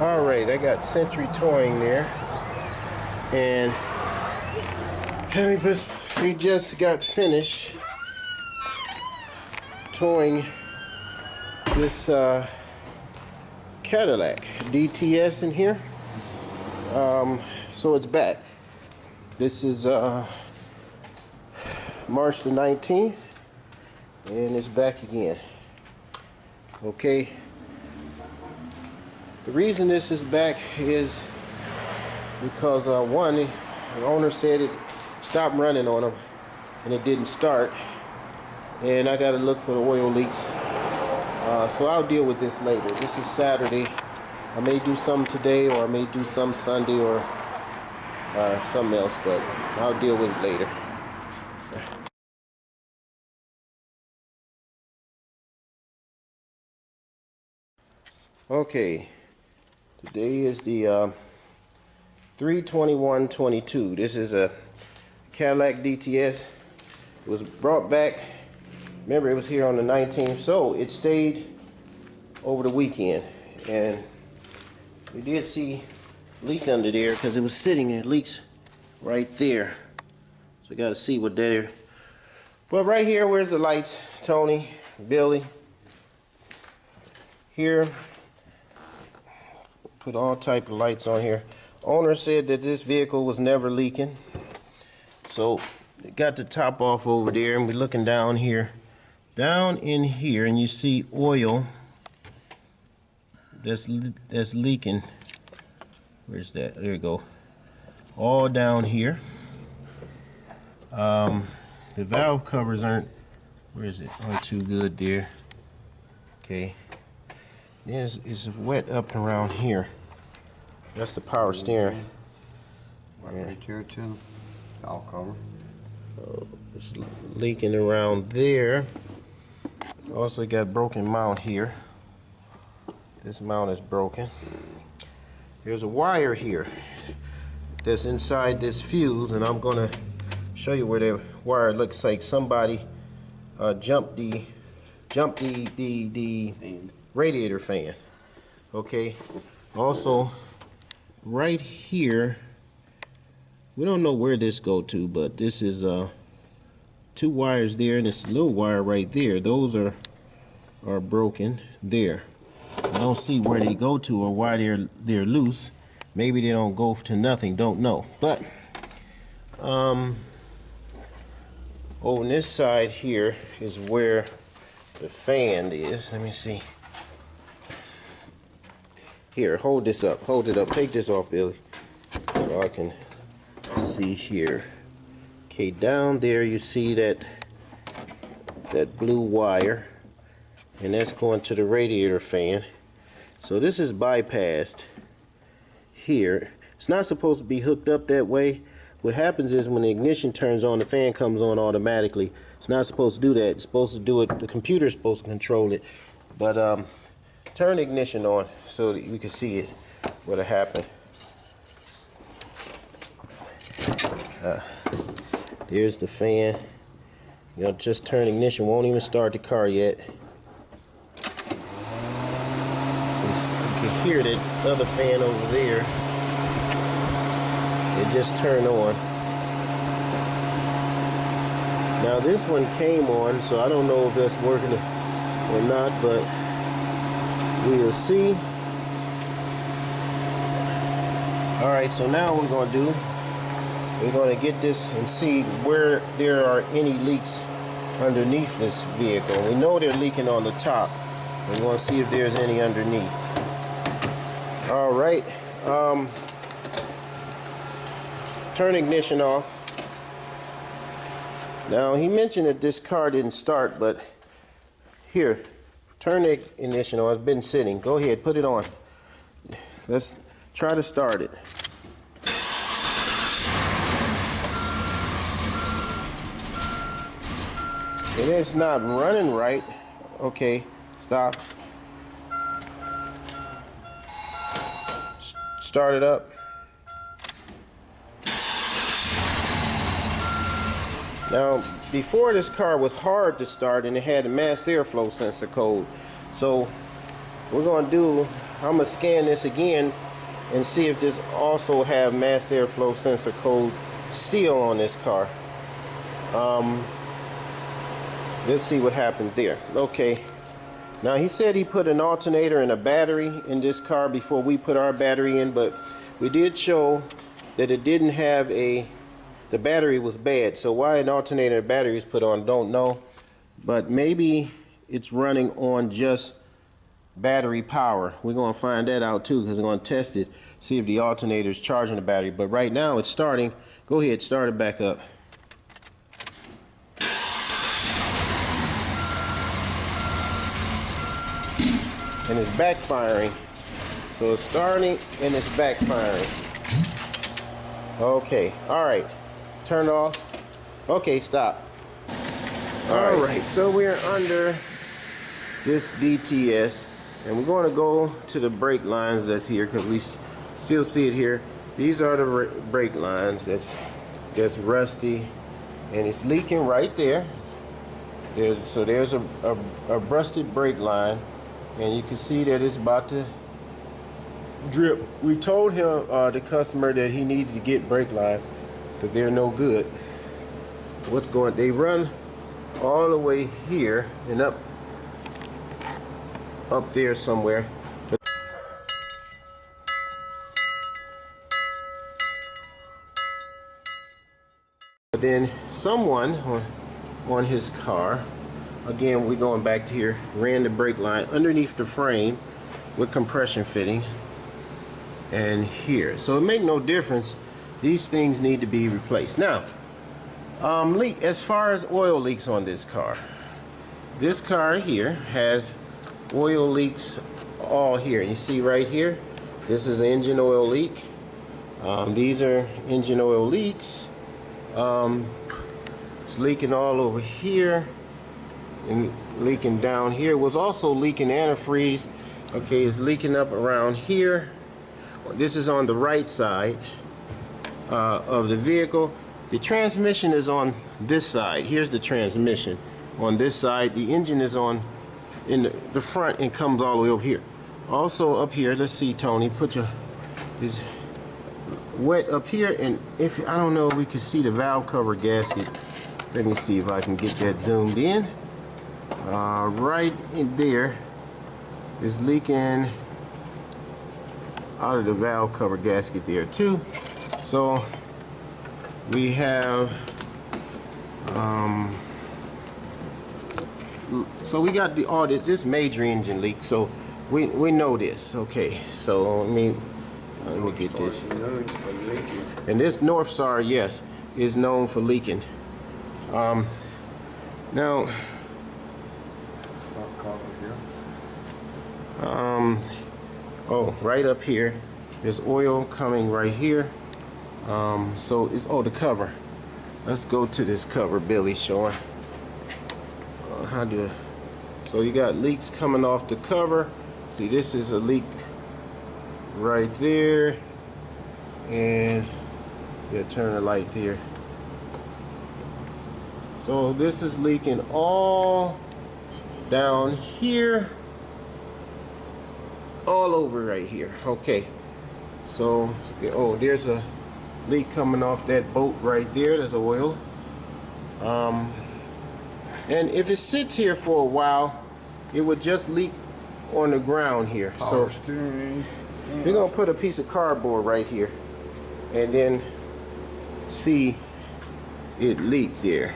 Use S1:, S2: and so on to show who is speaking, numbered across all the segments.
S1: Alright, I got Century Towing there, and we just got finished towing this Cadillac DTS in here. So it's back. This is March the 19th, and it's back again. Okay. The reason this is back is because one, the owner said it stopped running on him and it didn't start, and I got to look for the oil leaks. So I'll deal with this later. This is Saturday. I may do some today, or I may do some Sunday, or something else, but I'll deal with it later. Okay, today is the 3/21/22. This is a Cadillac DTS. It was brought back. Remember, it was here on the 19th, so it stayed over the weekend, and we did see a leak under there because it was sitting there. It leaks right there, so you got to see what there. But right here, where's the lights? Tony, Billy, here. Put all type of lights on here. Owner said that this vehicle was never leaking, so it got the top off over there, and we're looking down here, down in here, and you see oil that's leaking. Where's that? There you go. All down here. The valve covers aren't. Where is it? Aren't too good there. Okay. It's wet up around here. That's the power steering.
S2: Right here too. Valve cover.
S1: It's leaking around there. Also got broken mount here. This mount is broken. There's a wire here that's inside this fuse, and I'm gonna show you where the wire looks like somebody jumped the radiator fan. Okay. Also, right here, we don't know where this go to, but this is two wires there, and this little wire right there. Those are broken there. I don't see where they go to or why they're loose. Maybe they don't go to nothing. Don't know. But over on this side here is where the fan is. Let me see. Here, hold this up. Hold it up. Take this off, Billy, so I can see here. Okay, down there you see that blue wire, and that's going to the radiator fan. So this is bypassed here. It's not supposed to be hooked up that way. What happens is when the ignition turns on, the fan comes on automatically. It's not supposed to do that. It's supposed to do it, the computer's supposed to control it. But turn the ignition on so that we can see it, what'll happen. There's the fan. You know, just turn ignition, won't even start the car yet. You can hear that other fan over there. It just turned on. Now this one came on, so I don't know if that's working or not, but we'll see. Alright, so now what we're going to do, we're going to get this and see where there are any leaks underneath this vehicle. We know they're leaking on the top. We want to see if there's any underneath. Alright, turn ignition off. Now he mentioned that this car didn't start, but here, turn the ignition on. It's been sitting. Go ahead, put it on. Let's try to start it. And it's not running right. Okay, stop. Start it up. Now, before this car was hard to start and it had a mass airflow sensor code. So we're going to do I'm gonna scan this again and see if this also have mass airflow sensor code still on this car. Let's see what happened there. Okay. Now he said he put an alternator and a battery in this car before we put our battery in, but we did show that it didn't have the battery was bad. So why an alternator and battery is put on, don't know. But maybe it's running on just battery power. We're going to find that out too, because we're going to test it, see if the alternator is charging the battery. But right now it's starting. Go ahead, start it back up. And it's backfiring. So it's starting and it's backfiring. Okay, all right, turn it off. Okay, stop. All right, so we're under this DTS, and we're going to go to the brake lines that's here, because we still see it here. These are the brake lines that's rusty, and it's leaking right there. So there's a rusted brake line, and you can see that it's about to drip. We told him, the customer, that he needed to get brake lines because they're no good. What's going? They run all the way here and up there somewhere. But then someone on his car, again, we're going back to here, ran the brake line underneath the frame with compression fitting and here. So it make no difference. These things need to be replaced. Now, leak, as far as oil leaks on this car here has oil leaks all here. You see right here, this is an engine oil leak. These are engine oil leaks. It's leaking all over here and leaking down here. It was also leaking antifreeze. Okay, it's leaking up around here. This is on the right side of the vehicle. The transmission is on this side. Here's the transmission on this side. The engine is on in the front and comes all the way over here. Also up here, let's see, Tony, put your, is wet up here, and if I don't know, we can see the valve cover gasket. Let me see if I can get that zoomed in. Right in there is leaking out of the valve cover gasket there too. So we have so we got the audit, this major engine leak, so we know this. Okay, so let me get this. And this North Star, yes, is known for leaking. Now oh, right up here there's oil coming right here. So it's, oh, the cover. Let's go to this cover Billy's showing. So you got leaks coming off the cover. See, this is a leak right there, and yeah, turn the light there. So this is leaking all down here, all over right here. Okay, so oh, there's a leak coming off that bolt right there. There's oil. And if it sits here for a while, it would just leak on the ground here. So we're gonna put a piece of cardboard right here and then see it leak there.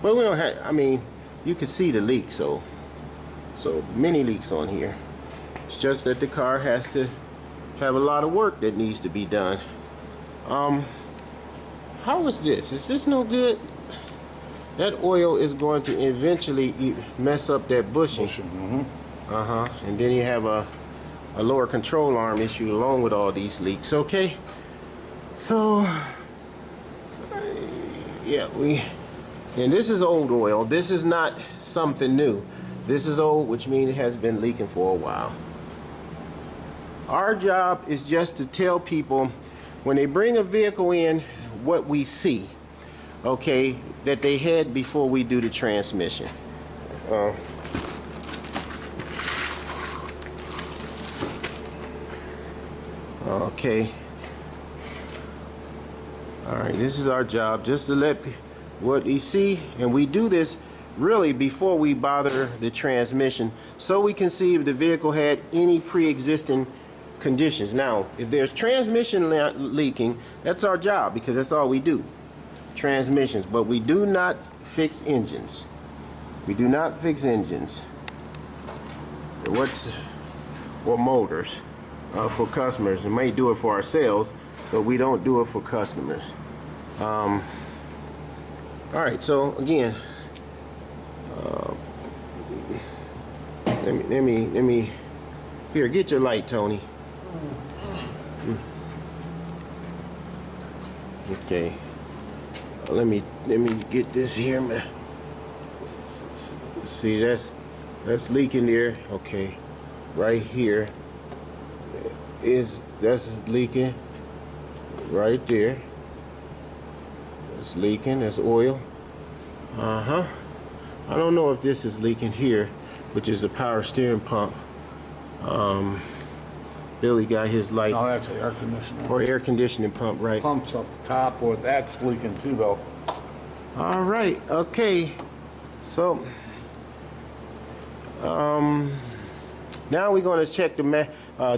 S1: But we don't have, I mean, you can see the leak, so many leaks on here. It's just that the car has to have a lot of work that needs to be done. How is this? Is this no good? That oil is going to eventually mess up that bushing. And then you have a lower control arm issue along with all these leaks. Okay, so yeah, and this is old oil. This is not something new. This is old, which means it has been leaking for a while. Our job is just to tell people when they bring a vehicle in what we see, okay, that they had before we do the transmission. Okay. All right, this is our job, just to let what you see, and we do this really before we bother the transmission, so we can see if the vehicle had any pre-existing conditions. Now, if there's transmission leaking, that's our job, because that's all we do, transmissions. But we do not fix engines. We do not fix engines. Or motors for customers. We may do it for ourselves, but we don't do it for customers. All right, so again, let me here, get your light, Tony. Okay, let me get this here, man. See, that's leaking there. Okay, right here that's leaking right there. It's leaking. That's oil. I don't know if this is leaking here, which is the power steering pump. Billy got his light.
S3: No, that's the air conditioner.
S1: Or air conditioning pump, right?
S3: Pumps up top, or that's leaking too, though.
S1: All right. Okay. So, now we're going to check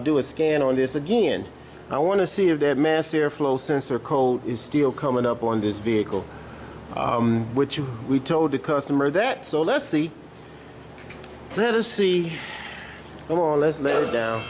S1: do a scan on this again. I want to see if that mass airflow sensor code is still coming up on this vehicle, which we told the customer that. So let's see. Let us see. Come on, let's let it down.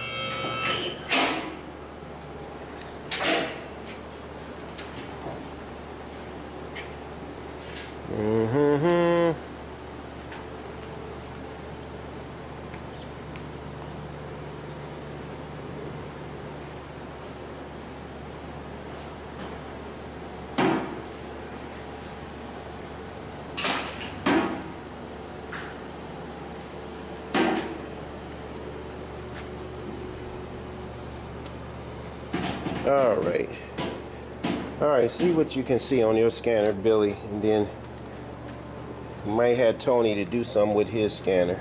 S1: All right, see what you can see on your scanner, Billy, and then you might have Tony to do something with his scanner.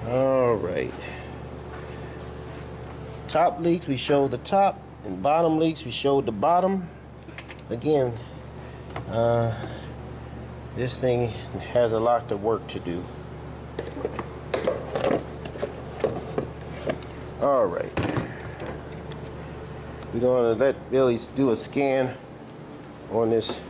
S1: All right. Top leaks, we showed the top, and bottom leaks, we showed the bottom. Again, this thing has a lot of work to do. All right. We're going to let Billy do a scan on this.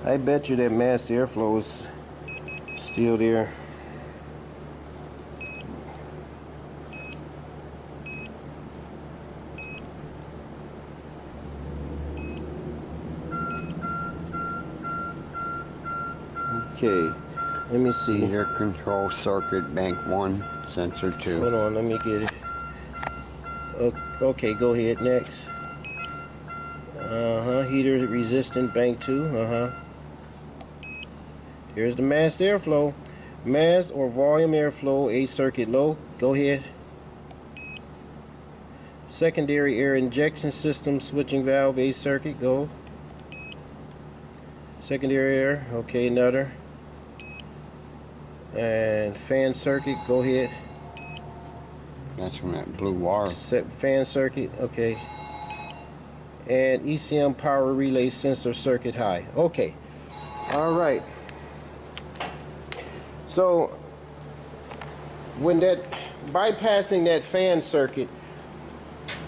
S1: I bet you that mass airflow is still there. Okay, let me see.
S2: Meter control circuit, bank 1, sensor 2.
S1: Hold on, let me get it. Okay, go ahead, next. Heater resistant, bank 2, Here's the mass airflow. Mass or volume airflow, A circuit low. Go ahead. Secondary air injection system, switching valve, A circuit, go. Secondary air, okay, another. And fan circuit, go ahead.
S2: That's from that blue wire.
S1: Fan circuit, okay. And ECM power relay sensor circuit high. Okay. All right. So when that bypassing that fan circuit,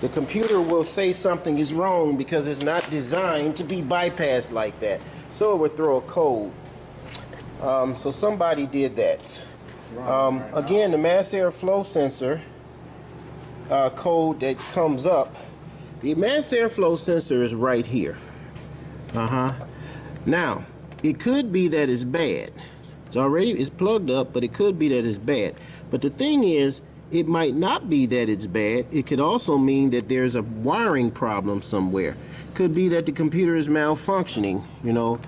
S1: the computer will say something is wrong because it's not designed to be bypassed like that. So it would throw a code. So somebody did that. Again, the mass airflow sensor code that comes up, the mass airflow sensor is right here. Now, it could be that it's bad. It's plugged up, but it could be that it's bad. But the thing is, it might not be that it's bad. It could also mean that there's a wiring problem somewhere. Could be that the computer is malfunctioning, you know.